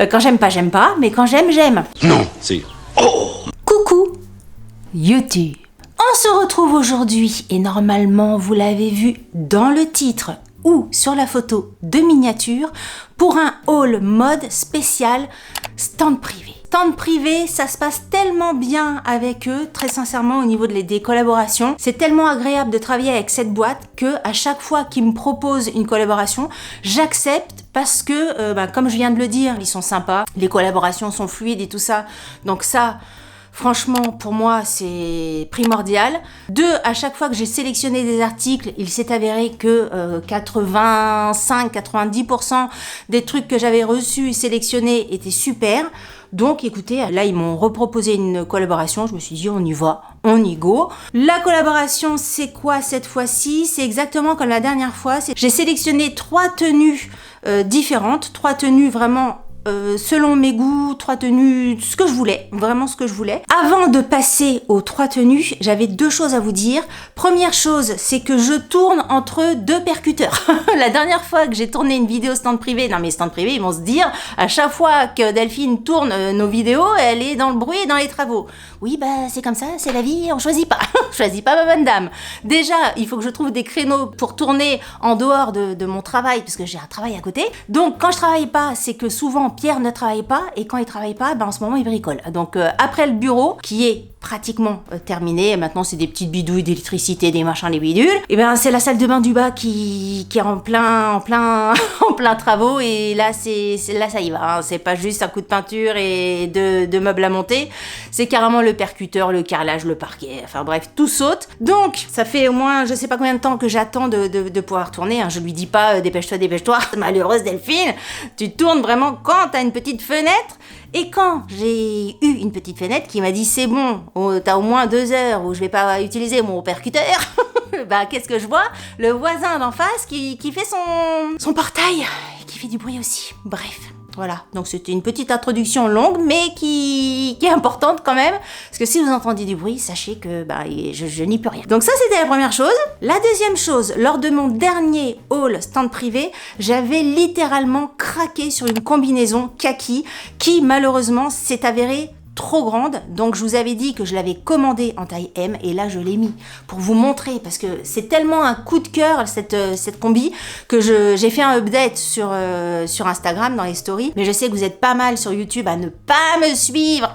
Quand j'aime pas, mais quand j'aime. Non, c'est... Coucou YouTube. On se retrouve aujourd'hui et normalement vous l'avez vu dans le titre ou sur la photo de miniature pour un haul mode spécial stand privé. Stand privé, ça se passe tellement bien avec eux, très sincèrement au niveau des collaborations. C'est tellement agréable de travailler avec cette boîte que à chaque fois qu'ils me proposent une collaboration, j'accepte parce que, comme je viens de le dire, ils sont sympas, les collaborations sont fluides et tout ça. Donc ça, franchement, pour moi, c'est primordial. À chaque fois que j'ai sélectionné des articles, il s'est avéré que 85-90% des trucs que j'avais reçus et sélectionnés étaient super. Donc écoutez, là ils m'ont reproposé une collaboration, je me suis dit on y va, on y go. La collaboration c'est quoi cette fois-ci? C'est exactement comme la dernière fois, j'ai sélectionné 3 tenues différentes, 3 tenues vraiment selon mes goûts, 3 tenues, ce que je voulais, vraiment ce que je voulais. Avant de passer aux 3 tenues, j'avais 2 choses à vous dire. Première chose, c'est que je tourne entre 2 percuteurs. La dernière fois que j'ai tourné une vidéo stand privé, non mais stand privé, ils vont se dire, à chaque fois que Delphine tourne nos vidéos, elle est dans le bruit et dans les travaux. Oui, c'est comme ça, c'est la vie, on choisit pas. On choisit pas ma bonne dame. Déjà, il faut que je trouve des créneaux pour tourner en dehors de mon travail, parce que j'ai un travail à côté. Donc, quand je travaille pas, c'est que souvent, Pierre ne travaille pas, et quand il travaille pas, en ce moment, il bricole. Donc, après le bureau, qui est pratiquement terminé, maintenant c'est des petites bidouilles d'électricité, des machins, des bidules, et c'est la salle de bain du bas qui est en plein travaux, et là, là ça y va, hein. C'est pas juste un coup de peinture et de meubles à monter, c'est carrément le percuteur, le carrelage, le parquet, enfin bref, tout saute. Donc, ça fait au moins, je sais pas combien de temps que j'attends de pouvoir tourner, hein. Je lui dis pas, dépêche-toi, malheureuse Delphine, tu tournes vraiment quand t'as une petite fenêtre. Et quand j'ai eu une petite fenêtre qui m'a dit c'est bon, t'as au moins 2 heures où je vais pas utiliser mon percuteur, qu'est-ce que je vois? Le voisin d'en face qui fait son portail et qui fait du bruit aussi. Bref. Voilà, donc c'était une petite introduction longue, mais qui est importante quand même, parce que si vous entendez du bruit, sachez que je n'y peux rien. Donc ça, c'était la première chose. La deuxième chose, lors de mon dernier haul stand privé, j'avais littéralement craqué sur une combinaison kaki qui, malheureusement, s'est avérée trop grande, donc je vous avais dit que je l'avais commandée en taille M et là je l'ai mis pour vous montrer parce que c'est tellement un coup de cœur cette combi que j'ai fait un update sur Instagram dans les stories, mais je sais que vous êtes pas mal sur YouTube à ne pas me suivre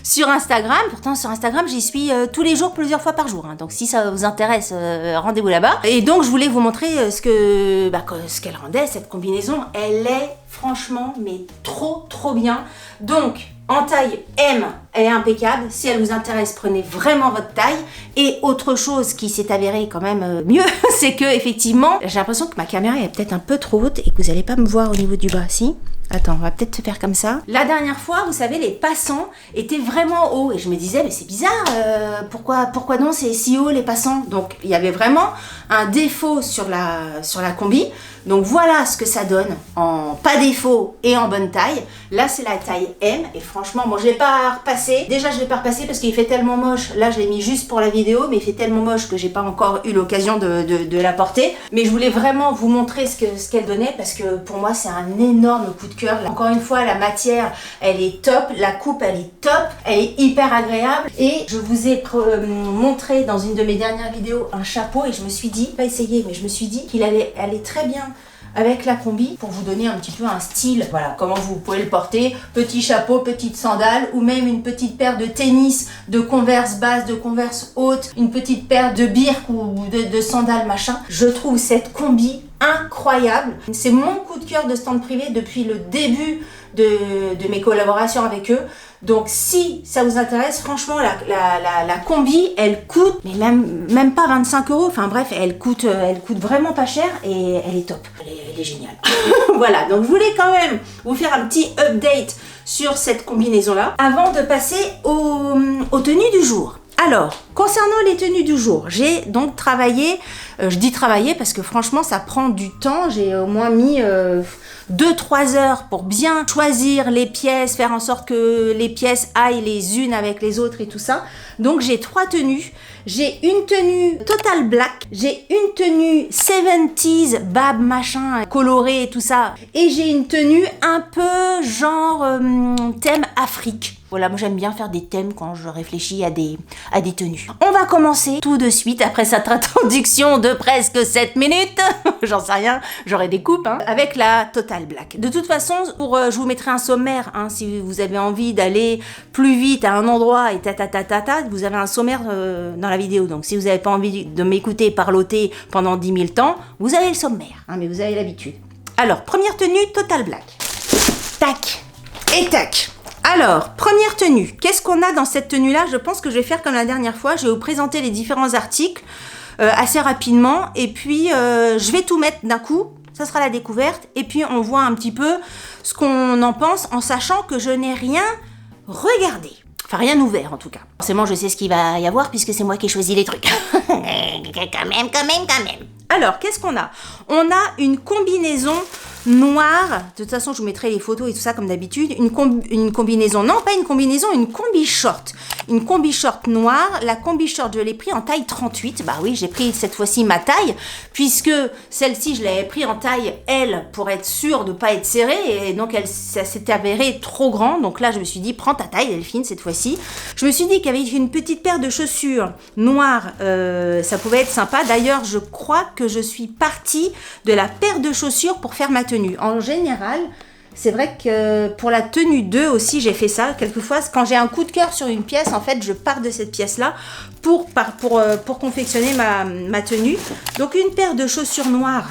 sur Instagram. Pourtant sur Instagram j'y suis tous les jours, plusieurs fois par jour, hein. Donc si ça vous intéresse, rendez-vous là-bas. Et donc je voulais vous montrer ce qu'elle rendait, cette combinaison. Elle est franchement mais trop bien. Donc en taille M, elle est impeccable. Si elle vous intéresse, prenez vraiment votre taille. Et autre chose qui s'est avérée quand même mieux, c'est que effectivement, j'ai l'impression que ma caméra est peut-être un peu trop haute et que vous n'allez pas me voir au niveau du bas. Si ? Attends, on va peut-être se faire comme ça. La dernière fois, vous savez, les passants étaient vraiment hauts. Et je me disais, mais c'est bizarre, pourquoi non, c'est si haut les passants? Donc, il y avait vraiment un défaut sur la combi. Donc, voilà ce que ça donne en pas défaut et en bonne taille. Là, c'est la taille M. Et franchement, bon, je ne l'ai pas repassé. Déjà, je ne l'ai pas repassé parce qu'il fait tellement moche. Là, je l'ai mis juste pour la vidéo, mais il fait tellement moche que j'ai pas encore eu l'occasion de la porter. Mais je voulais vraiment vous montrer ce qu'elle donnait parce que pour moi, c'est un énorme coup de cœur. Encore une fois, la matière, elle est top. La coupe, elle est top. Elle est hyper agréable. Et je vous ai montré dans une de mes dernières vidéos un chapeau et je me suis dit, pas essayé, mais je me suis dit qu'il allait aller très bien avec la combi pour vous donner un petit peu un style. Voilà, comment vous pouvez le porter. Petit chapeau, petite sandale ou même une petite paire de tennis, de Converse basse, de Converse haute, une petite paire de birk ou de sandales machin. Je trouve cette combi incroyable. C'est mon coup de cœur de stand privé depuis le début de mes collaborations avec eux. Donc si ça vous intéresse, franchement la combi elle coûte mais même pas 25 €. Enfin bref, elle coûte vraiment pas cher et elle est top. Elle est géniale. Voilà, donc je voulais quand même vous faire un petit update sur cette combinaison là avant de passer aux tenues du jour. Alors, concernant les tenues du jour, j'ai donc travaillé, je dis travailler parce que franchement ça prend du temps, j'ai au moins mis 2-3 heures pour bien choisir les pièces, faire en sorte que les pièces aillent les unes avec les autres et tout ça. Donc j'ai 3 tenues. J'ai une tenue total black, j'ai une tenue 70s, bab machin, colorée et tout ça. Et j'ai une tenue un peu genre thème Afrique. Voilà, moi j'aime bien faire des thèmes quand je réfléchis à des tenues. On va commencer tout de suite après cette introduction de presque 7 minutes. J'en sais rien, j'aurai des coupes, hein, avec la Total Black. De toute façon, je vous mettrai un sommaire, hein, si vous avez envie d'aller plus vite à un endroit et vous avez un sommaire dans la vidéo. Donc si vous n'avez pas envie de m'écouter parloter pendant 10 000 temps, vous avez le sommaire, hein, mais vous avez l'habitude. Alors, première tenue, Total Black. Tac et tac. Alors, première tenue, qu'est-ce qu'on a dans cette tenue-là? Je pense que je vais faire comme la dernière fois, je vais vous présenter les différents articles assez rapidement, et puis je vais tout mettre d'un coup, ça sera la découverte, et puis on voit un petit peu ce qu'on en pense, en sachant que je n'ai rien regardé. Enfin, rien ouvert en tout cas. Forcément, je sais ce qu'il va y avoir, puisque c'est moi qui ai choisi les trucs. Quand même. Alors, qu'est-ce qu'on a? On a une combinaison noire. De toute façon, je vous mettrai les photos et tout ça comme d'habitude. Une combinaison, non pas une combinaison, une combi short. Une combi short noire. La combi short, je l'ai pris en taille 38. Bah oui, j'ai pris cette fois-ci ma taille, puisque celle-ci, je l'avais pris en taille L pour être sûre de ne pas être serrée. Et donc, ça s'était avéré trop grand. Donc là, je me suis dit, prends ta taille, Delphine, cette fois-ci. Je me suis dit qu'avec une petite paire de chaussures noires, ça pouvait être sympa. D'ailleurs, je crois que je suis partie de la paire de chaussures pour faire ma tenue. En général, c'est vrai que pour la tenue 2 aussi, j'ai fait ça. Quelquefois, quand j'ai un coup de cœur sur une pièce, en fait, je pars de cette pièce-là pour confectionner ma tenue. Donc, une paire de chaussures noires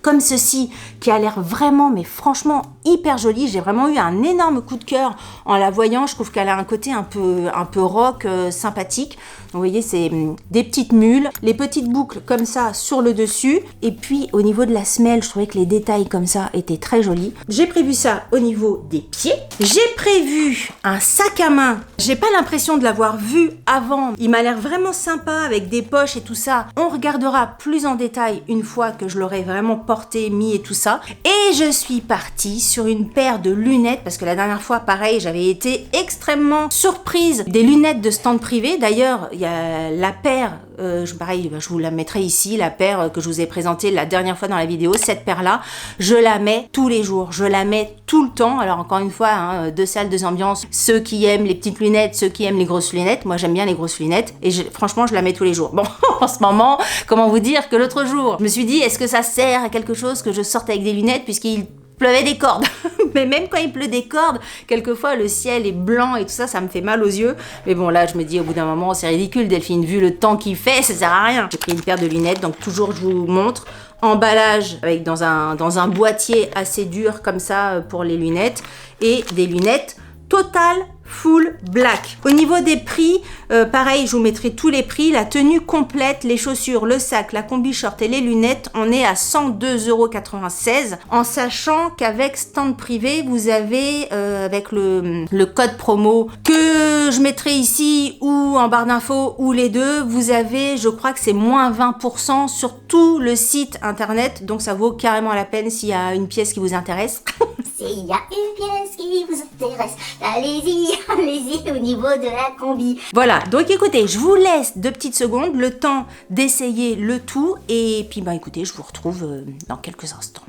comme ceci, qui a l'air vraiment, mais franchement, hyper jolie. J'ai vraiment eu un énorme coup de cœur en la voyant. Je trouve qu'elle a un côté un peu rock, sympathique. Vous voyez, c'est des petites mules, les petites boucles comme ça sur le dessus. Et puis, au niveau de la semelle, je trouvais que les détails comme ça étaient très jolis. J'ai prévu ça au niveau des pieds. J'ai prévu un sac à main. J'ai pas l'impression de l'avoir vu avant. Il m'a l'air vraiment sympa avec des poches et tout ça. On regardera plus en détail une fois que je l'aurai vraiment porté, mis et tout ça. Et je suis partie sur une paire de lunettes parce que la dernière fois, pareil, j'avais été extrêmement surprise des lunettes de stand privé. D'ailleurs, il y a la paire, pareil, je vous la mettrai ici, la paire que je vous ai présentée la dernière fois dans la vidéo. Cette paire-là, je la mets tous les jours, je la mets tout le temps. Alors encore une fois, hein, 2 salles, 2 ambiances. Ceux qui aiment les petites lunettes, ceux qui aiment les grosses lunettes. Moi, j'aime bien les grosses lunettes et franchement, je la mets tous les jours. Bon, en ce moment, comment vous dire que l'autre jour, je me suis dit, est-ce que ça sert à quelque chose que je sorte avec des lunettes puisqu'il pleuvait des cordes. Mais même quand il pleut des cordes, quelquefois le ciel est blanc et tout ça, ça me fait mal aux yeux. Mais bon, là, je me dis au bout d'un moment, c'est ridicule, Delphine, vu le temps qu'il fait, ça sert à rien. J'ai pris une paire de lunettes, donc toujours je vous montre. Emballage avec dans un boîtier assez dur comme ça pour les lunettes. Et des lunettes Total Full Black. Au niveau des prix, pareil, je vous mettrai tous les prix. La tenue complète, les chaussures, le sac, la combi short et les lunettes, on est à 102,96 €. En sachant qu'avec stand privé, vous avez, avec le code promo que je mettrai ici ou en barre d'infos ou les deux, vous avez, je crois que c'est moins 20% sur tout le site internet. Donc ça vaut carrément la peine s'il y a une pièce qui vous intéresse. S'il y a une pièce qui vous intéresse, allez-y au niveau de la combi. Voilà, donc écoutez, je vous laisse 2 petites secondes, le temps d'essayer le tout, et puis écoutez, je vous retrouve dans quelques instants.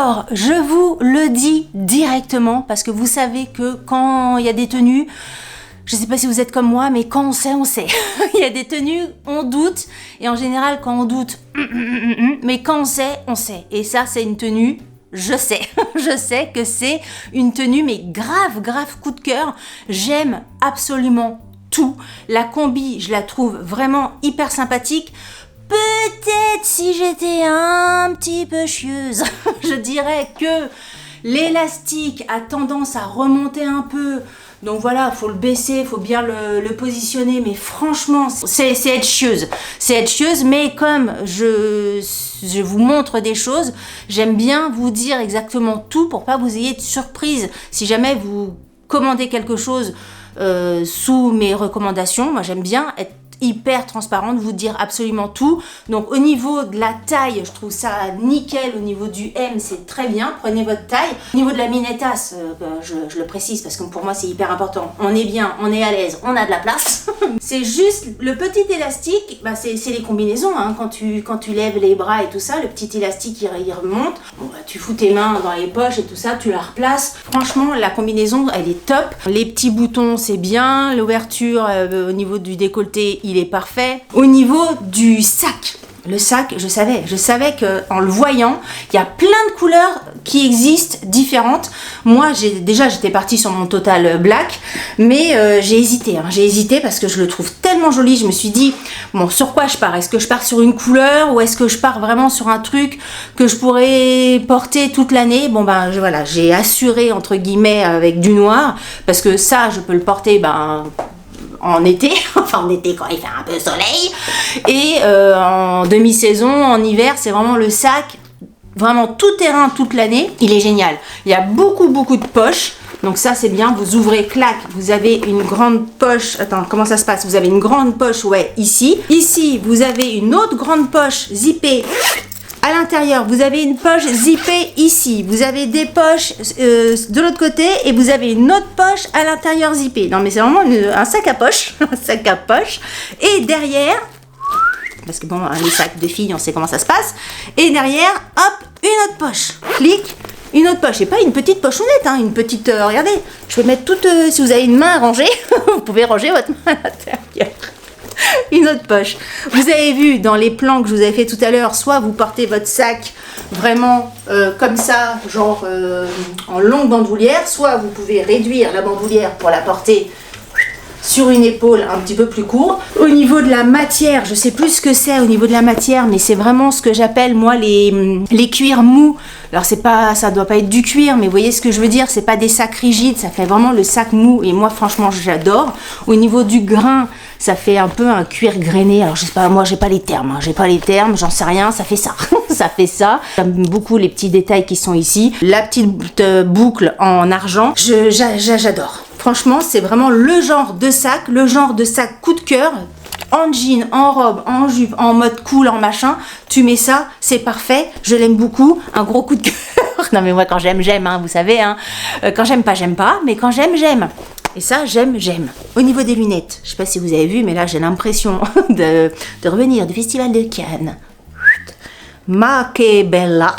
Alors, je vous le dis directement parce que vous savez que quand il y a des tenues, je sais pas si vous êtes comme moi, mais quand on sait, on sait. Il y a des tenues, on doute, et en général, quand on doute, mais quand on sait, on sait. Et ça, c'est une tenue, je sais. Je sais que c'est une tenue, mais grave coup de cœur. J'aime absolument tout. La combi, je la trouve vraiment hyper sympathique. Peut-être si j'étais un petit peu chieuse, je dirais que l'élastique a tendance à remonter un peu. Donc voilà, faut le baisser, faut bien le positionner, mais franchement, c'est être chieuse. C'est être chieuse, mais comme je vous montre des choses, j'aime bien vous dire exactement tout pour pas que vous ayez de surprise. Si jamais vous commandez quelque chose sous mes recommandations, moi j'aime bien être hyper transparente, vous dire absolument tout. Donc au niveau de la taille, je trouve ça nickel. Au niveau du M, c'est très bien, prenez votre taille. Au niveau de la minetasse, je le précise parce que pour moi c'est hyper important, on est bien, on est à l'aise, on a de la place. C'est juste le petit élastique, c'est les combinaisons, hein. Quand tu lèves les bras et tout ça, le petit élastique il remonte, bon, tu fous tes mains dans les poches et tout ça, tu la replaces. Franchement la combinaison elle est top. Les petits boutons c'est bien, l'ouverture au niveau du décolleté il est parfait. Au niveau du sac, le sac, je savais que en le voyant, il y a plein de couleurs qui existent différentes. Moi, j'étais partie sur mon Total Black, mais j'ai hésité parce que je le trouve tellement joli. Je me suis dit, bon, sur quoi je pars? Est-ce que je pars sur une couleur ou est-ce que je pars vraiment sur un truc que je pourrais porter toute l'année? Bon, voilà, j'ai assuré entre guillemets avec du noir parce que ça, je peux le porter, en été, enfin en été quand il fait un peu soleil, et en demi-saison, en hiver, c'est vraiment le sac, vraiment tout terrain toute l'année, il est génial. Il y a beaucoup de poches, donc ça c'est bien, vous ouvrez, clac, vous avez une grande poche, attends, comment ça se passe? Vous avez une grande poche, ouais, ici, vous avez une autre grande poche zippée. À l'intérieur, vous avez une poche zippée ici, vous avez des poches de l'autre côté et vous avez une autre poche à l'intérieur zippée. Non mais c'est vraiment un sac à poche, un sac à poche. Et derrière, parce que bon, les sacs de filles, on sait comment ça se passe. Et derrière, hop, une autre poche. Clic, une autre poche. Et pas une petite pochonnette, hein, une petite, regardez, je vais mettre toute, si vous avez une main à ranger, vous pouvez ranger votre main à l'intérieur. Une autre poche. Vous avez vu dans les plans que je vous avais fait tout à l'heure, soit vous portez votre sac vraiment comme ça, genre en longue bandoulière, soit vous pouvez réduire la bandoulière pour la porter sur une épaule un petit peu plus court. Au niveau de la matière, je sais plus ce que c'est au niveau de la matière, mais c'est vraiment ce que j'appelle moi les cuirs mous. Alors ça doit pas être du cuir, mais vous voyez ce que je veux dire, c'est pas des sacs rigides, ça fait vraiment le sac mou et moi franchement j'adore. Au niveau du grain, ça fait un peu un cuir grainé. Alors je sais pas, moi j'ai pas les termes, j'en sais rien, ça fait ça. Ça fait ça. J'aime beaucoup les petits détails qui sont ici. La petite boucle en argent, j'adore. Franchement, c'est vraiment le genre de sac coup de cœur. En jean, en robe, en jupe, en mode cool, en machin, tu mets ça, c'est parfait, je l'aime beaucoup, un gros coup de cœur. Non mais moi quand j'aime, hein, vous savez, hein. Quand j'aime pas, mais quand j'aime. Et ça, j'aime. Au niveau des lunettes, je sais pas si vous avez vu, mais là j'ai l'impression de revenir du festival de Cannes. Ma che bella.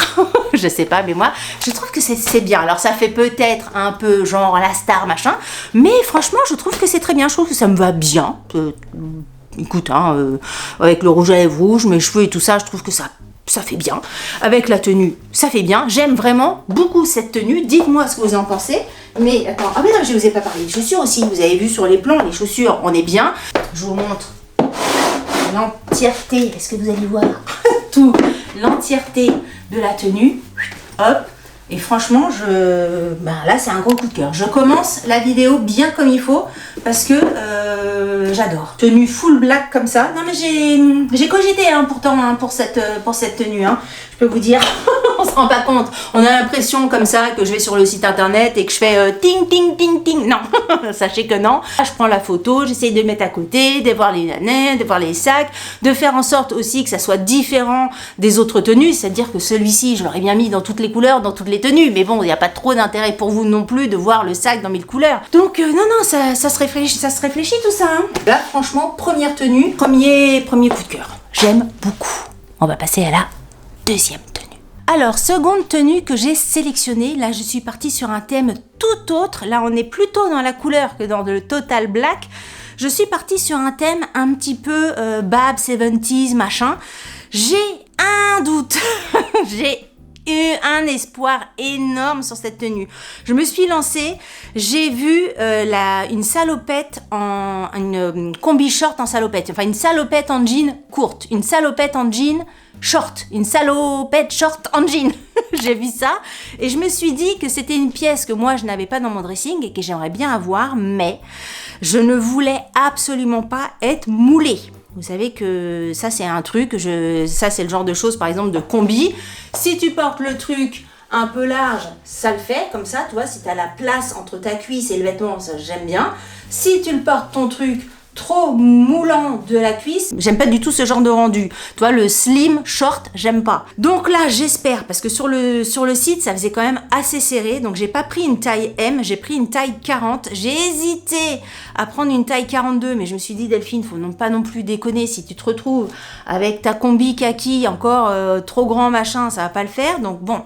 Je sais pas, mais moi je trouve que c'est bien. Alors ça fait peut-être un peu genre la star machin, mais franchement je trouve que c'est très bien, je trouve que ça me va bien. Écoute, hein, avec le rouge à lèvres rouge, mes cheveux et tout ça, je trouve que ça fait bien. Avec la tenue, ça fait bien. J'aime vraiment beaucoup cette tenue. Dites-moi ce que vous en pensez. Mais attends, ah mais non, je ne vous ai pas parlé des chaussures aussi. Vous avez vu sur les plans, les chaussures, on est bien. Je vous montre l'entièreté. Est-ce que vous allez voir tout l'entièreté de la tenue? Hop. Et franchement, là c'est un gros coup de cœur. Je commence la vidéo bien comme il faut parce que j'adore. Tenue full black comme ça. Non mais j'ai cogité hein, pourtant hein, pour cette tenue. Hein. Je peux vous dire, on se rend pas compte. On a l'impression comme ça que je vais sur le site internet et que je fais ting ting ting ting. Non, sachez que non. Je prends la photo, j'essaye de le mettre à côté, de voir les nanais, de voir les sacs, de faire en sorte aussi que ça soit différent des autres tenues. C'est-à-dire que celui-ci, je l'aurais bien mis dans toutes les couleurs, dans toutes les tenues. Mais bon, il n'y a pas trop d'intérêt pour vous non plus de voir le sac dans 1000 couleurs. Donc non, ça se réfléchit tout ça. Hein. Là, franchement, première tenue, premier coup de cœur. J'aime beaucoup. On va passer à la deuxième tenue. Alors, seconde tenue que j'ai sélectionnée, là je suis partie sur un thème tout autre, là on est plutôt dans la couleur que dans le total black. Je suis partie sur un thème un petit peu Bab 70s machin. J'ai un doute, j'ai eu un espoir énorme sur cette tenue. Je me suis lancée, j'ai vu une salopette une combi short en salopette, enfin une salopette en jean courte, une salopette en jean short, une salopette short en jean. J'ai vu ça et je me suis dit que c'était une pièce que moi je n'avais pas dans mon dressing et que j'aimerais bien avoir, mais je ne voulais absolument pas être moulée. Vous savez que ça c'est un truc, ça c'est le genre de choses par exemple de combi. Si tu portes le truc un peu large, ça le fait comme ça, tu vois, si tu as la place entre ta cuisse et le vêtement, ça j'aime bien. Si tu le portes ton truc trop moulant de la cuisse, j'aime pas du tout ce genre de rendu. Tu vois, le slim short, j'aime pas. Donc là, j'espère, parce que sur le site, ça faisait quand même assez serré, donc j'ai pas pris une taille M, j'ai pris une taille 40. J'ai hésité à prendre une taille 42, mais je me suis dit, Delphine, faut pas non plus déconner, si tu te retrouves avec ta combi kaki encore trop grand machin, ça va pas le faire. Donc bon,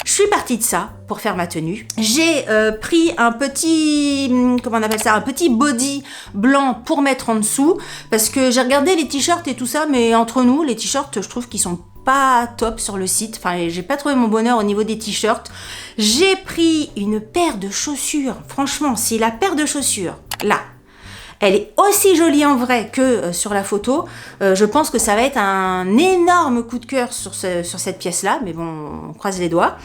je suis partie de ça pour faire ma tenue. J'ai pris un petit, comment on appelle ça, un petit body blanc pour mettre en dessous, parce que j'ai regardé les t-shirts et tout ça, mais entre nous, les t-shirts, je trouve qu'ils sont pas top sur le site. Enfin, j'ai pas trouvé mon bonheur au niveau des t-shirts. J'ai pris une paire de chaussures. Franchement, si la paire de chaussures, là, elle est aussi jolie en vrai que sur la photo, je pense que ça va être un énorme coup de cœur sur cette pièce-là, mais bon, on croise les doigts.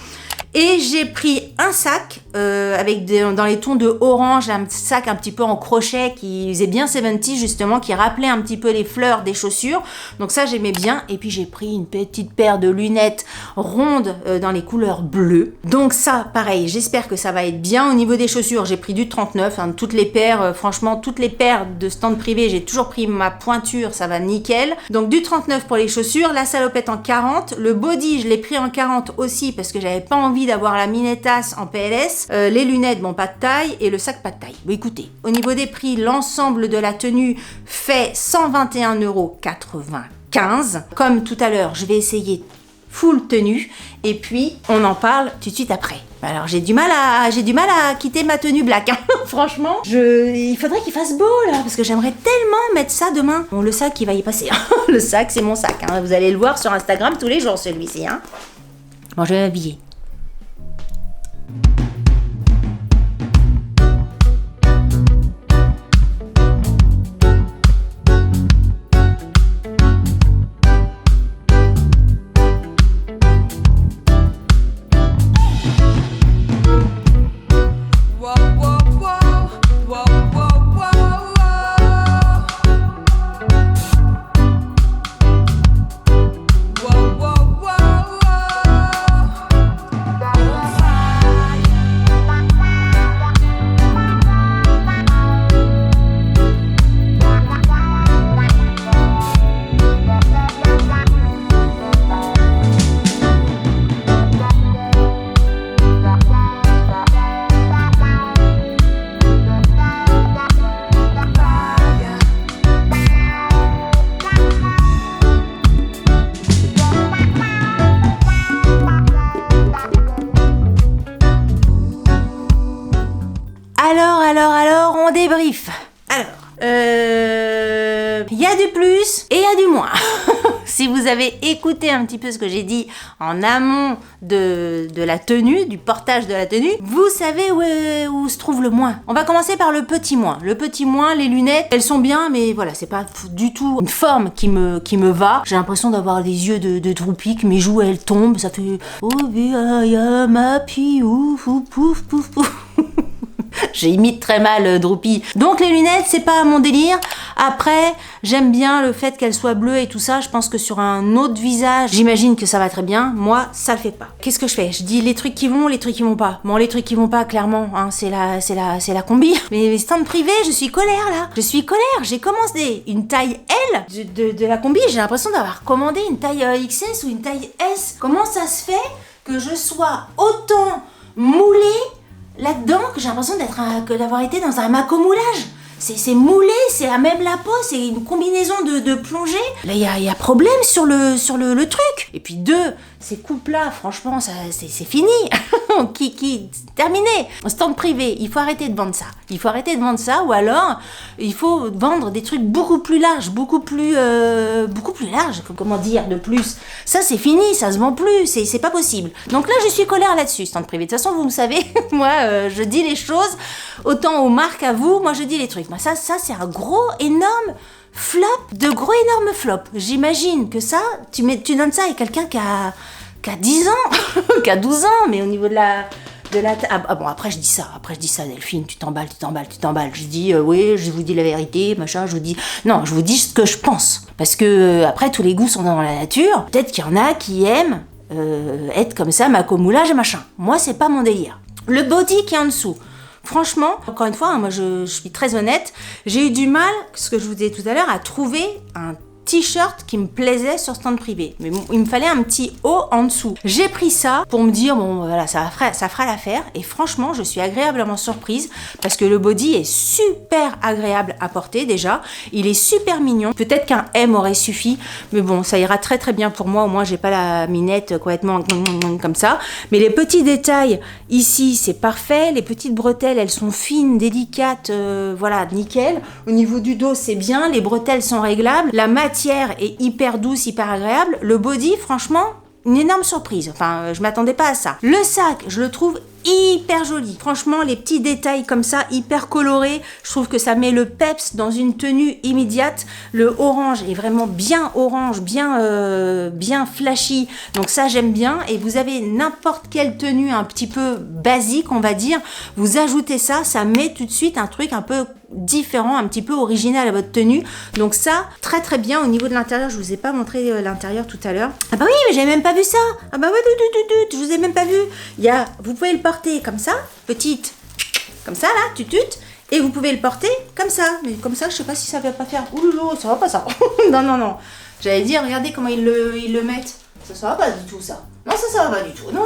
Et j'ai pris un sac dans les tons de orange, un sac un petit peu en crochet qui faisait bien 70 justement, qui rappelait un petit peu les fleurs des chaussures. Donc ça j'aimais bien. Et puis j'ai pris une petite paire de lunettes rondes dans les couleurs bleues. Donc ça pareil, j'espère que ça va être bien. Au niveau des chaussures, j'ai pris du 39. Hein, toutes les paires, franchement toutes les paires de stand privé, j'ai toujours pris ma pointure, ça va nickel. Donc du 39 pour les chaussures, la salopette en 40. Le body, je l'ai pris en 40 aussi parce que j'avais pas envie d'avoir la minetasse en PLS, les lunettes, bon pas de taille, et le sac pas de taille. Bon, écoutez, au niveau des prix, l'ensemble de la tenue fait 121,95 €. Comme tout à l'heure, je vais essayer full tenue, et puis on en parle tout de suite après. Alors j'ai du mal à quitter ma tenue black, hein. Franchement, il faudrait qu'il fasse beau là, parce que j'aimerais tellement mettre ça demain. Bon, le sac il va y passer, hein. Le sac c'est mon sac, hein. Vous allez le voir sur Instagram tous les jours celui-ci, hein. Bon, je vais m'habiller. Alors, on débrief. Alors, il y a du plus et il y a du moins. Si vous avez écouté un petit peu ce que j'ai dit en amont de la tenue, du portage de la tenue, vous savez où se trouve le moins. On va commencer par le petit moins. Le petit moins, les lunettes, elles sont bien, mais voilà, c'est pas du tout une forme qui me va. J'ai l'impression d'avoir les yeux de Droopy, que mes joues elles tombent, ça fait oh I am happy, ouf ouf pouf pouf pouf. J'imite très mal Droopy. Donc les lunettes, c'est pas mon délire. Après, j'aime bien le fait qu'elles soient bleues et tout ça. Je pense que sur un autre visage, j'imagine que ça va très bien. Moi, ça le fait pas. Qu'est-ce que je fais? Je dis les trucs qui vont, les trucs qui vont pas. Bon, les trucs qui vont pas, clairement, hein, c'est la combi. Mais stand privé, je suis colère là. Je suis colère. J'ai commandé une taille L de la combi. J'ai l'impression d'avoir commandé une taille XS ou une taille S. Comment ça se fait que je sois autant moulée là-dedans que j'ai l'impression d'avoir été dans un macomoulage? c'est moulé, c'est à même la peau, c'est une combinaison de plongée. Là, il y a problème sur le truc. Et puis 2, ces coupes-là, franchement, ça, c'est fini. Terminé. Stand privé, il faut arrêter de vendre ça. Il faut arrêter de vendre ça, ou alors, il faut vendre des trucs beaucoup plus larges, beaucoup plus larges, comment dire, de plus. Ça, c'est fini, ça se vend plus, c'est pas possible. Donc là, je suis colère là-dessus, stand privé. De toute façon, vous me savez, moi, je dis les choses, autant aux marques à vous, moi, je dis les trucs. Moi, ça c'est un gros, énorme flop, de gros, énormes flops. J'imagine que ça, tu donnes ça à quelqu'un qui a 10 ans, qui a 12 ans, mais au niveau de la ah bon, après je dis ça, Delphine, tu t'emballes. Je dis, oui, je vous dis la vérité, machin, je vous dis ce que je pense. Parce que, après, tous les goûts sont dans la nature. Peut-être qu'il y en a qui aiment être comme ça, macomoulage et machin. Moi, c'est pas mon délire. Le body qui est en dessous. Franchement, encore une fois, moi je suis très honnête, j'ai eu du mal, ce que je vous disais tout à l'heure, à trouver un t-shirt qui me plaisait sur stand privé. Mais bon, il me fallait un petit haut en dessous. J'ai pris ça pour me dire, bon voilà, ça fera l'affaire. Et franchement, je suis agréablement surprise parce que le body est super agréable à porter déjà. Il est super mignon. Peut-être qu'un M aurait suffi, mais bon, ça ira très très bien pour moi. Au moins, j'ai pas la minette complètement comme ça. Mais les petits détails ici, c'est parfait. Les petites bretelles, elles sont fines, délicates, voilà, nickel. Au niveau du dos, c'est bien. Les bretelles sont réglables. La matière est hyper douce, hyper agréable. Le body, franchement, une énorme surprise. Enfin, je m'attendais pas à ça. Le sac, je le trouve hyper joli. Franchement, les petits détails comme ça, hyper colorés, je trouve que ça met le peps dans une tenue immédiate. Le orange est vraiment bien orange, bien flashy. Donc ça, j'aime bien. Et vous avez n'importe quelle tenue un petit peu basique, on va dire. Vous ajoutez ça, ça met tout de suite un truc un peu différent, un petit peu original à votre tenue. Donc ça, très très bien. Au niveau de l'intérieur, je vous ai pas montré l'intérieur tout à l'heure. Ah bah oui, mais j'avais même pas vu ça. Ah bah ouais, je vous ai même pas vu. Vous pouvez le porter comme ça, petite, comme ça là, tutut, et vous pouvez le porter comme ça. Mais comme ça, je sais pas si ça va pas faire. Ouloulou, ça va pas ça. non. J'allais dire, regardez comment ils le mettent. Ça va pas du tout ça. Non, ça va pas du tout. Non,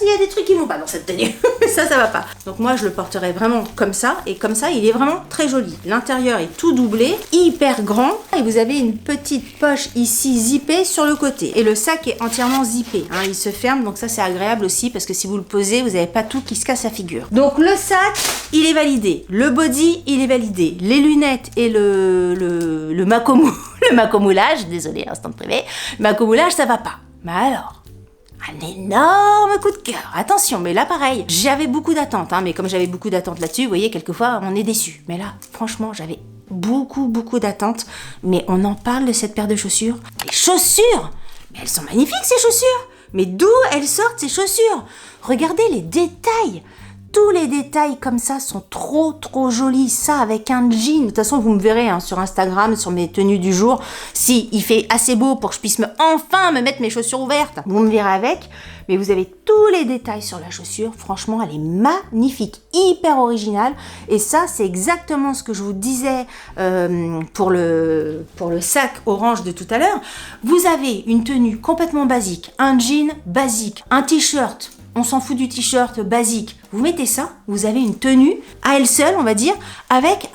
il y a des trucs qui vont pas dans cette tenue. ça va pas. Donc moi, je le porterai vraiment comme ça. Et comme ça, il est vraiment très joli. L'intérieur est tout doublé, hyper grand. Et vous avez une petite poche ici zippée sur le côté. Et le sac est entièrement zippé. Hein, il se ferme, donc ça, c'est agréable aussi. Parce que si vous le posez, vous n'avez pas tout qui se casse la figure. Donc le sac, il est validé. Le body, il est validé. Les lunettes et le macomoulage, désolé, instant privé. Macomoulage, ça va pas. Mais alors, un énorme coup de cœur. Attention, mais là pareil, j'avais beaucoup d'attentes, hein, mais comme j'avais beaucoup d'attentes là-dessus, vous voyez, quelquefois on est déçu. Mais là, franchement, j'avais beaucoup d'attentes. Mais on en parle de cette paire de chaussures. Les chaussures, mais elles sont magnifiques ces chaussures. Mais d'où elles sortent ces chaussures? Regardez les détails. Tous les détails comme ça sont trop jolis. Ça avec un jean. De toute façon, vous me verrez hein, sur Instagram, sur mes tenues du jour. Si il fait assez beau pour que je puisse enfin me mettre mes chaussures ouvertes, vous me verrez avec. Mais vous avez tous les détails sur la chaussure. Franchement, elle est magnifique, hyper originale. Et ça, c'est exactement ce que je vous disais pour le sac orange de tout à l'heure. Vous avez une tenue complètement basique, un jean basique, un t-shirt. On s'en fout du t-shirt basique. Vous mettez ça, vous avez une tenue à elle seule, on va dire, avec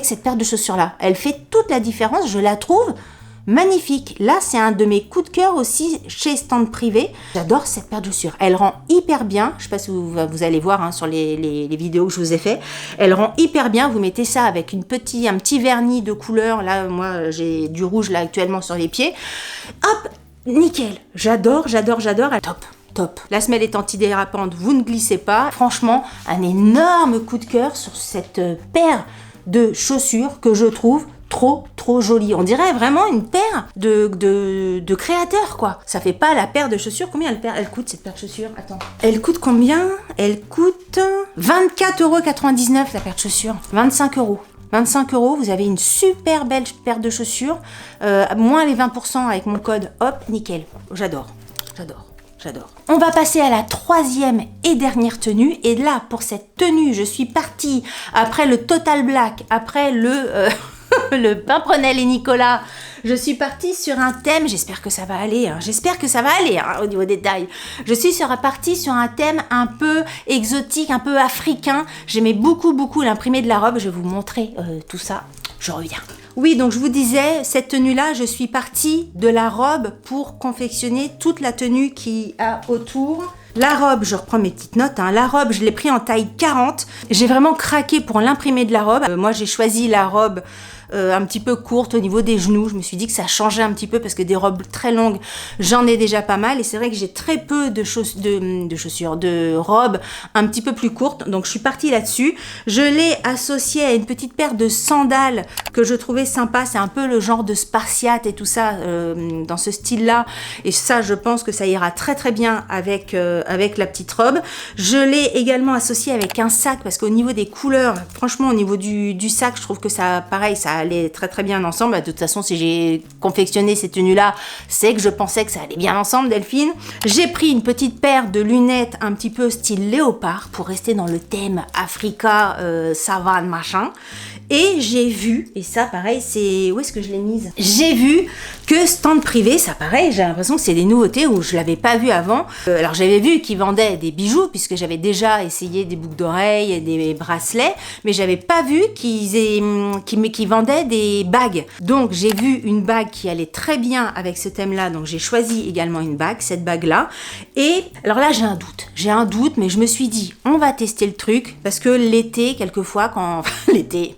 cette paire de chaussures-là. Elle fait toute la différence, je la trouve magnifique. Là, c'est un de mes coups de cœur aussi chez Stand Privé. J'adore cette paire de chaussures. Elle rend hyper bien. Je ne sais pas si vous allez voir hein, sur les vidéos que je vous ai fait. Elle rend hyper bien. Vous mettez ça avec un petit vernis de couleur. Là, moi, j'ai du rouge là actuellement sur les pieds. Hop, nickel. J'adore. Top. La semelle est antidérapante, vous ne glissez pas. Franchement, un énorme coup de cœur sur cette paire de chaussures que je trouve trop jolie. On dirait vraiment une paire de créateurs, quoi. Ça fait pas la paire de chaussures. Combien elle coûte, cette paire de chaussures? Attends. Elle coûte combien? Elle coûte 24,99 € la paire de chaussures. 25 €. 25 €, vous avez une super belle paire de chaussures. Moins les 20% avec mon code, hop, nickel. J'adore. On va passer à la troisième et dernière tenue. Et là, pour cette tenue, je suis partie après le Total Black, après le Pimprenel et Nicolas. Je suis partie sur un thème, j'espère que ça va aller, au niveau des tailles. Je suis partie sur un thème un peu exotique, un peu africain. J'aimais beaucoup l'imprimé de la robe, je vais vous montrer tout ça, je reviens. Oui, donc je vous disais, cette tenue-là, je suis partie de la robe pour confectionner toute la tenue qui a autour. La robe, je reprends mes petites notes, la robe, je l'ai pris en taille 40. J'ai vraiment craqué pour l'imprimé de la robe. Moi, j'ai choisi la robe un petit peu courte au niveau des genoux. Je me suis dit que ça changeait un petit peu parce que des robes très longues, j'en ai déjà pas mal. Et c'est vrai que j'ai très peu de robes un petit peu plus courtes. Donc, je suis partie là-dessus. Je l'ai associée à une petite paire de sandales que je trouvais sympa. C'est un peu le genre de spartiate et tout ça, dans ce style-là. Et ça, je pense que ça ira très très bien avec la petite robe. Je l'ai également associée avec un sac parce qu'au niveau des couleurs, franchement, au niveau du sac, je trouve que ça, pareil, ça allait très très bien ensemble. De toute façon, si j'ai confectionné ces tenues-là, c'est que je pensais que ça allait bien ensemble, Delphine. J'ai pris une petite paire de lunettes un petit peu style léopard pour rester dans le thème Africa, savane, machin. Et j'ai vu, et ça pareil, c'est... Où est-ce que je l'ai mise? J'ai vu que stand privé, ça pareil, j'ai l'impression que c'est des nouveautés où je l'avais pas vu avant. Alors j'avais vu qu'ils vendaient des bijoux, puisque j'avais déjà essayé des boucles d'oreilles et des bracelets, mais j'avais pas vu qu'ils vendaient des bagues. Donc j'ai vu une bague qui allait très bien avec ce thème-là, donc j'ai choisi également une bague, cette bague-là. Et alors là j'ai un doute, mais je me suis dit, on va tester le truc, parce que l'été, quelquefois, l'été...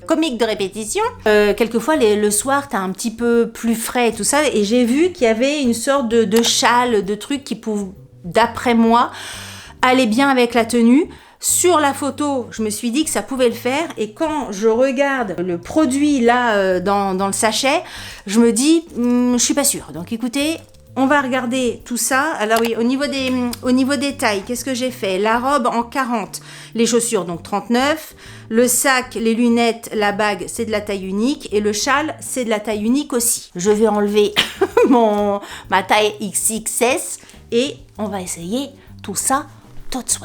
comique de répétition. Quelquefois, le soir, t'as un petit peu plus frais et tout ça. Et j'ai vu qu'il y avait une sorte de châle, de truc qui, d'après moi, allait bien avec la tenue. Sur la photo, je me suis dit que ça pouvait le faire. Et quand je regarde le produit là, dans le sachet, je me dis, je suis pas sûre. Donc écoutez... On va regarder tout ça. Alors oui, au niveau des tailles, qu'est-ce que j'ai fait? La robe en 40, les chaussures donc 39, le sac, les lunettes, la bague, c'est de la taille unique et le châle, c'est de la taille unique aussi. Je vais enlever ma taille XXS et on va essayer tout ça tout de suite.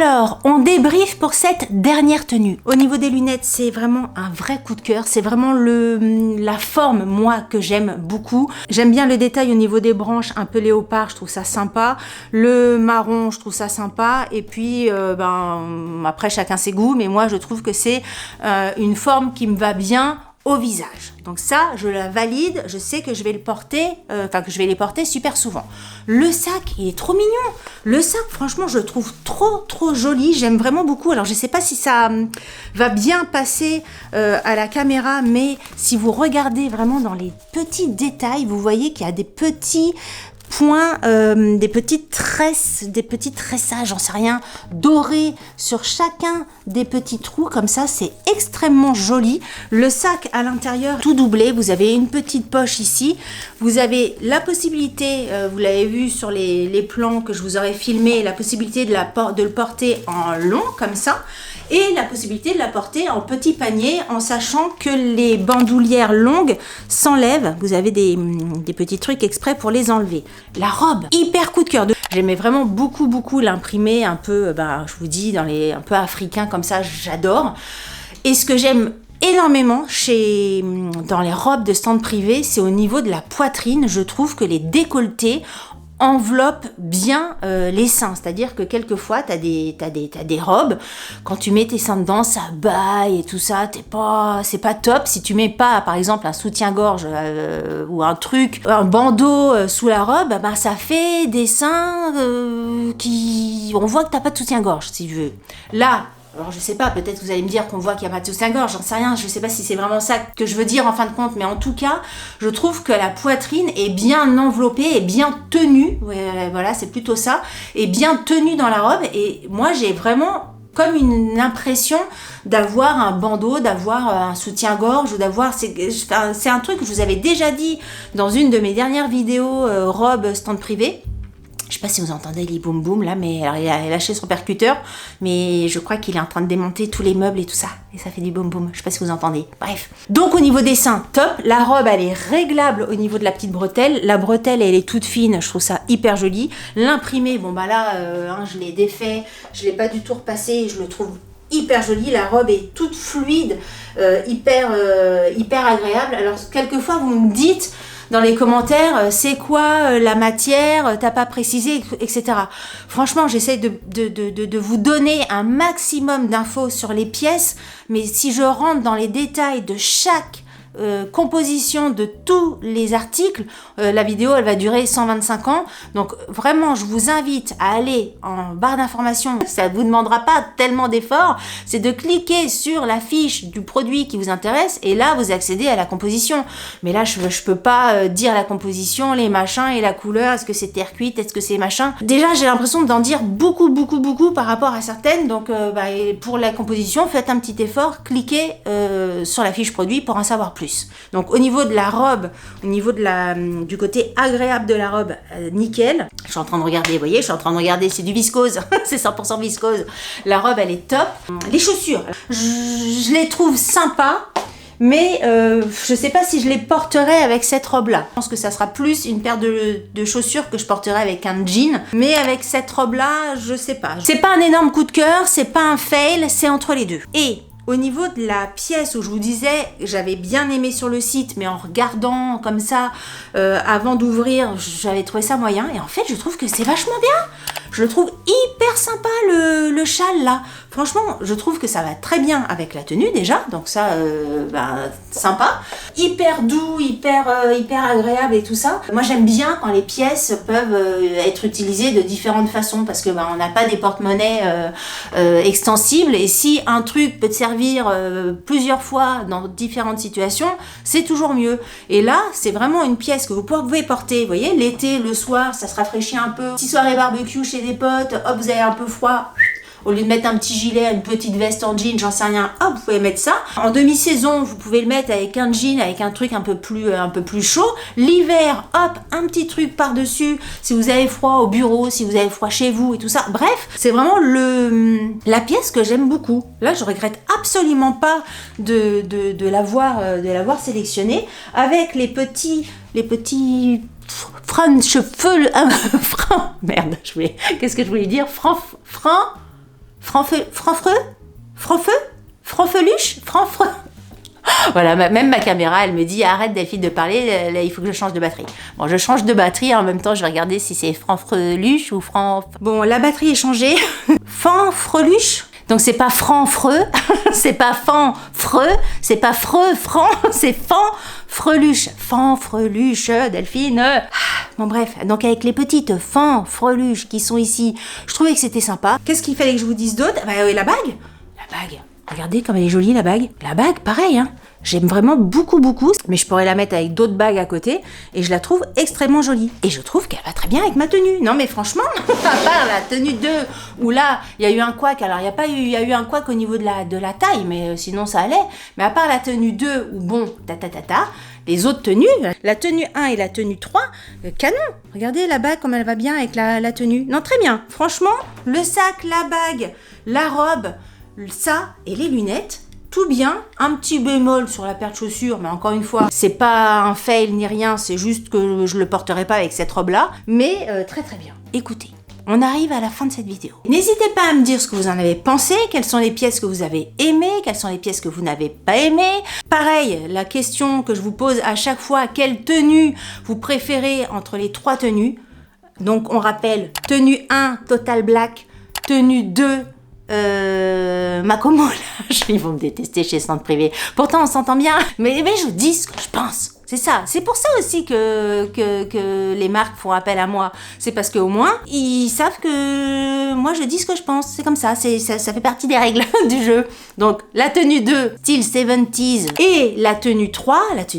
Alors, on débrief pour cette dernière tenue. Au niveau des lunettes, c'est vraiment un vrai coup de cœur. C'est vraiment la forme, moi, que j'aime beaucoup. J'aime bien le détail au niveau des branches, un peu léopard, je trouve ça sympa. Le marron, je trouve ça sympa. Et puis, après, chacun ses goûts. Mais moi, je trouve que c'est une forme qui me va bien au visage. Donc ça, je la valide, je sais que je vais le porter, que je vais les porter super souvent. Le sac, il est trop mignon. Le sac, franchement, je le trouve trop joli. J'aime vraiment beaucoup. Alors, je sais pas si ça va bien passer à la caméra, mais si vous regardez vraiment dans les petits détails, vous voyez qu'il y a des petits points, des petites tresses, des petits tressages, j'en sais rien, dorés sur chacun des petits trous, comme ça, c'est extrêmement joli. Le sac à l'intérieur, tout doublé, vous avez une petite poche ici, vous avez la possibilité, vous l'avez vu sur les plans que je vous aurais filmé, la possibilité de le porter en long, comme ça, et la possibilité de la porter en petit panier, en sachant que les bandoulières longues s'enlèvent. Vous avez des petits trucs exprès pour les enlever. La robe, hyper coup de cœur. J'aimais vraiment beaucoup l'imprimer un peu, je vous dis, un peu africain comme ça, j'adore. Et ce que j'aime énormément dans les robes de stand privé, c'est au niveau de la poitrine. Je trouve que les décolletés enveloppe bien les seins, c'est-à-dire que quelquefois t'as des robes, quand tu mets tes seins dedans, ça baille et tout ça, c'est pas top. Si tu mets pas, par exemple, un soutien-gorge ou un bandeau sous la robe, ben ça fait des seins on voit que t'as pas de soutien-gorge, si tu veux. Là, alors je sais pas, peut-être vous allez me dire qu'on voit qu'il n'y a pas de soutien-gorge, j'en sais rien, je sais pas si c'est vraiment ça que je veux dire en fin de compte, mais en tout cas, je trouve que la poitrine est bien enveloppée et bien tenue, voilà, c'est plutôt ça, et bien tenue dans la robe, et moi j'ai vraiment comme une impression d'avoir un bandeau, d'avoir un soutien-gorge, ou d'avoir... C'est un truc que je vous avais déjà dit dans une de mes dernières vidéos robe stand privé. Je sais pas si vous entendez les boum boum là, mais alors il a lâché son percuteur, mais je crois qu'il est en train de démonter tous les meubles et tout ça, et ça fait du boum boum. Je sais pas si vous entendez. Bref. Donc au niveau des seins, top. La robe elle est réglable au niveau de la petite bretelle. La bretelle elle est toute fine, je trouve ça hyper joli. L'imprimé, bon bah là, je l'ai défait, je l'ai pas du tout repassé, je le trouve hyper jolie. La robe est toute fluide, hyper agréable. Alors quelquefois vous me dites dans les commentaires, c'est quoi la matière, t'as pas précisé, etc. Franchement, j'essaie de vous donner un maximum d'infos sur les pièces, mais si je rentre dans les détails de chaque composition de tous les articles, la vidéo elle va durer 125 ans, donc vraiment je vous invite à aller en barre d'informations, ça ne vous demandera pas tellement d'efforts, c'est de cliquer sur la fiche du produit qui vous intéresse et là vous accédez à la composition, mais là je peux pas dire la composition, les machins et la couleur, est-ce que c'est terre cuite, est-ce que c'est machin, déjà j'ai l'impression d'en dire beaucoup par rapport à certaines, donc pour la composition faites un petit effort, cliquez sur la fiche produit pour en savoir plus. Donc au niveau de la robe, au niveau du côté agréable de la robe, nickel. Je suis en train de regarder, vous voyez, c'est du viscose, c'est 100% viscose. La robe elle est top. Les chaussures, je les trouve sympas, mais je sais pas si je les porterai avec cette robe là. Je pense que ça sera plus une paire de chaussures que je porterai avec un jean, mais avec cette robe là, je sais pas. C'est pas un énorme coup de cœur, c'est pas un fail, c'est entre les deux. Et au niveau de la pièce où je vous disais, j'avais bien aimé sur le site, mais en regardant comme ça, avant d'ouvrir, j'avais trouvé ça moyen. Et en fait, je trouve que c'est vachement bien. Je le trouve hyper sympa, le châle là. Franchement, je trouve que ça va très bien avec la tenue déjà. Donc ça, sympa. Hyper doux, hyper agréable et tout ça. Moi, j'aime bien quand les pièces peuvent être utilisées de différentes façons. Parce que on n'a pas des porte-monnaies extensibles. Et si un truc peut te servir plusieurs fois dans différentes situations, c'est toujours mieux. Et là, c'est vraiment une pièce que vous pouvez porter. Vous voyez, l'été, le soir, ça se rafraîchit un peu. Petite soirée barbecue chez des potes, hop, vous avez un peu froid. Au lieu de mettre un petit gilet, une petite veste en jean, j'en sais rien, hop, vous pouvez mettre ça. En demi-saison, vous pouvez le mettre avec un jean, avec un truc un peu plus chaud. L'hiver, hop, un petit truc par-dessus. Si vous avez froid au bureau, si vous avez froid chez vous et tout ça. Bref, c'est vraiment la pièce que j'aime beaucoup. Là, je regrette absolument pas de l'avoir sélectionnée avec les petits merde, qu'est-ce que je voulais dire? Franfeluche. Voilà, même ma caméra, elle me dit arrête Delphine de parler, là, il faut que je change de batterie. Bon, je change de batterie, en même temps je vais regarder si c'est franfreluche ou Bon, la batterie est changée. Fanfreluche. Donc c'est pas franfreux, c'est pas fanfreux, c'est pas freux-franc, c'est fanfreluche. Fanfreluche, Delphine. Bon bref, donc avec les petites fanfreluches qui sont ici, je trouvais que c'était sympa. Qu'est-ce qu'il fallait que je vous dise d'autre? La bague. Regardez comme elle est jolie la bague. La bague, pareil, hein. J'aime vraiment beaucoup, mais je pourrais la mettre avec d'autres bagues à côté et je la trouve extrêmement jolie. Et je trouve qu'elle va très bien avec ma tenue. Non mais franchement, à part la tenue 2 où là, il y a eu un couac. Alors il y a eu un couac au niveau de la taille, mais sinon ça allait. Mais à part la tenue 2 où bon, les autres tenues, la tenue 1 et la tenue 3, canon. Regardez la bague comme elle va bien avec la tenue. Non, très bien. Franchement, le sac, la bague, la robe, ça et les lunettes, tout bien. Un petit bémol sur la paire de chaussures, mais encore une fois, c'est pas un fail ni rien, c'est juste que je le porterai pas avec cette robe-là, mais très bien. Écoutez, on arrive à la fin de cette vidéo. N'hésitez pas à me dire ce que vous en avez pensé, quelles sont les pièces que vous avez aimées, quelles sont les pièces que vous n'avez pas aimées. Pareil, la question que je vous pose à chaque fois, quelle tenue vous préférez entre les 3 tenues? Donc on rappelle, tenue 1, Total Black, tenue 2, Macomo, ils vont me détester chez Centre Privé. Pourtant on s'entend bien, mais je dis ce que je pense. C'est ça, c'est pour ça aussi que les marques font appel à moi. C'est parce qu'au moins, ils savent que moi je dis ce que je pense. C'est comme ça, ça fait partie des règles du jeu. Donc la tenue 2, style 70s, et la tenue 3, Africa,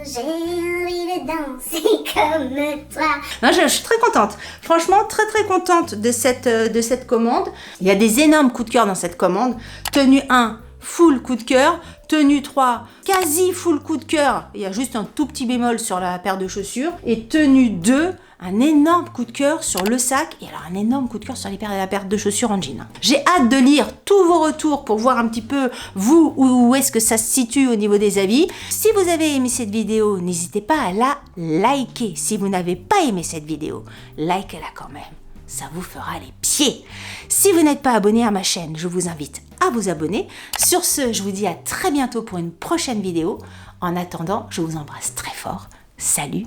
j'ai envie de danser comme toi. Non, je suis très contente. Franchement, très très contente de cette commande. Il y a des énormes coups de cœur dans cette commande. Tenue 1, full coup de cœur. Tenue 3, quasi full coup de cœur. Il y a juste un tout petit bémol sur la paire de chaussures. Et tenue 2, un énorme coup de cœur sur le sac. Et alors un énorme coup de cœur sur la paire de chaussures en jean. J'ai hâte de lire tous vos retours pour voir un petit peu, vous, où est-ce que ça se situe au niveau des avis. Si vous avez aimé cette vidéo, n'hésitez pas à la liker. Si vous n'avez pas aimé cette vidéo, likez-la quand même. Ça vous fera les pieds. Si vous n'êtes pas abonné à ma chaîne, je vous invite à vous abonner. Sur ce, je vous dis à très bientôt pour une prochaine vidéo. En attendant, je vous embrasse très fort. Salut,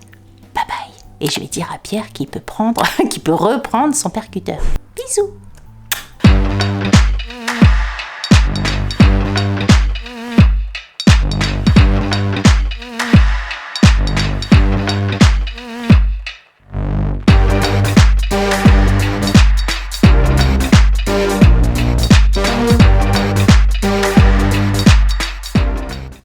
bye bye. Et je vais dire à Pierre qu'il peut reprendre son percuteur. Bisous.